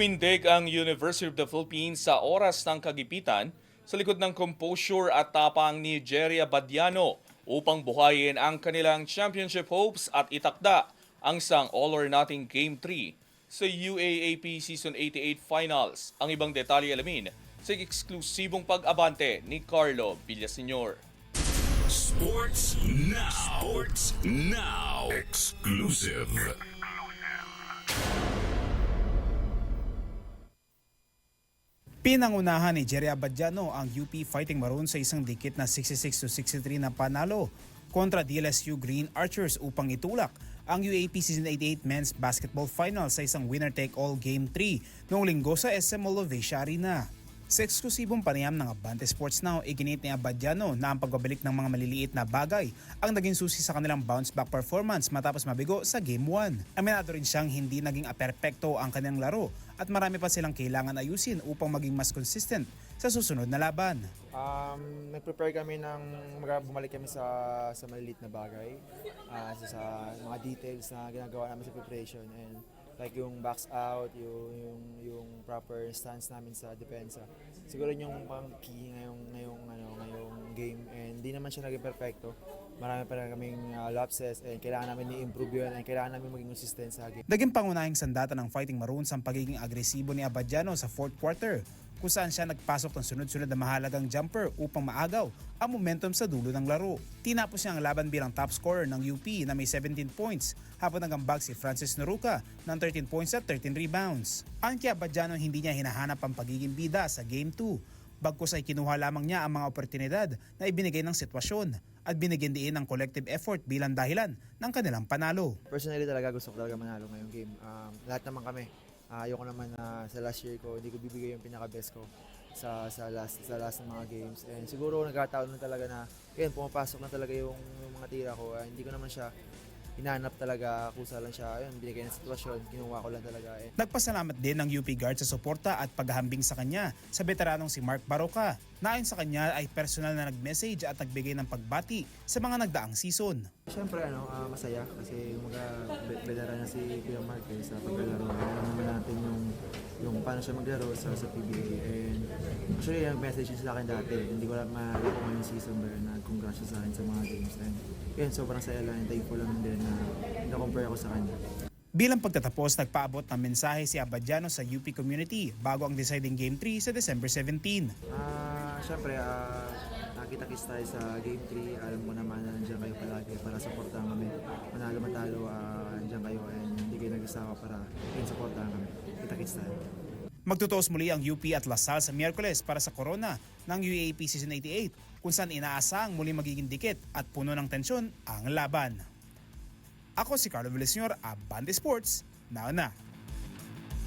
Tumindig ang University of the Philippines sa oras ng kagipitan sa likod ng composure at tapang ni Jeria Badiano upang buhayin ang kanilang championship hopes at itakda ang isang all-or-nothing Game 3 sa UAAP Season 88 Finals. Ang ibang detalye alamin sa eksklusibong pag-abante ni Carlo Villaseñor. Sports Now. Sports Now. Exclusive. Pinangunahan ni Jeria Badiano ang UP Fighting Maroon sa isang dikit na 66-63 na panalo kontra DLSU Green Archers upang itulak ang UAAP Season 88 Men's Basketball Final sa isang winner-take-all Game 3 noong linggo sa SM Mall of Asia Arena. Sa eksklusibong panayam ng Abante Sports Now, iginit ni Badiano na ang pagbabalik ng mga maliliit na bagay ang naging susi sa kanilang bounce-back performance matapos mabigo sa Game 1. Aminado rin siyang hindi naging aperpekto ang kanilang laro at marami pa silang kailangan ayusin upang maging mas consistent sa susunod na laban. Nag-prepare kami ng bumalik kami sa maliliit na bagay, sa mga details na ginagawa namin sa preparation, and like yung backs out, yung proper stance namin sa depensa. Siguro yung pang key ngayong game, and hindi naman siya naging perfecto. Marami pa rin kaming lapses, and kailangan namin i-improve yun, and kailangan namin maging consistent sa game. Naging pangunahing sandata ng Fighting Maroons ang pagiging agresibo ni Badiano sa fourth quarter, kung saan siya nagpasok ng sunod-sunod na mahalagang jumper upang maagaw ang momentum sa dulo ng laro. Tinapos niya ang laban bilang top scorer ng UP na may 17 points, habang nagambag si Francis Noruca ng 13 points at 13 rebounds. Ang kaya Badiano hindi niya hinahanap ang pagiging bida sa Game 2, bagkus ay kinuha lamang niya ang mga oportunidad na ibinigay ng sitwasyon at binigyan din ng collective effort bilang dahilan ng kanilang panalo. Personally talaga gusto ko talaga manalo ngayong game. Lahat naman kami. Ayoko naman na sa last year ko, hindi ko bibigay yung pinaka-best ko sa last ng mga games. And siguro nagkataon na talaga na, pumapasok na talaga yung mga tira ko. Hindi ko naman siya hinanap talaga, kusa lang siya. Binigay ng sitwasyon, kinuha ko lang talaga. Nagpasalamat din ng UP guard sa suporta at paghahambing sa kanya sa veteranong si Mark Baroka. Naayon sa kanya ay personal na nag-message at nagbigay ng pagbati sa mga nagdaang season. Siyempre masaya kasi veteran na si Kuya Mark sa paglalaro. Alam naman natin yung paano siya maglaro sa PBA. And actually, yung message sa akin dati, hindi ko lang malaro ko ngayong season ba na congrats siya sa akin sa mga games. And yun, sobrang saya lang and thankful lang din na na-compare ako sa kanya. Bilang pagtatapos, nagpaabot ng mensahe si Badiano sa UP community bago ang deciding Game 3 sa December 17. Siyempre, nakita-kits tayo sa Game 3. Alam ko naman na nandiyan kayo palagi para supportahan kami. Manalo matalo, nandiyan kayo and hindi kayo nag-isawa para supportahan kami. Kita-kits tayo. Magtutuos muli ang UP at Lasal sa Miyerkules para sa Corona ng UAAP Season 88 kung saan inaasang muli magiging dikit at puno ng tensyon ang laban. Ako si Carlo Villaseñor, Abante Sports, now na.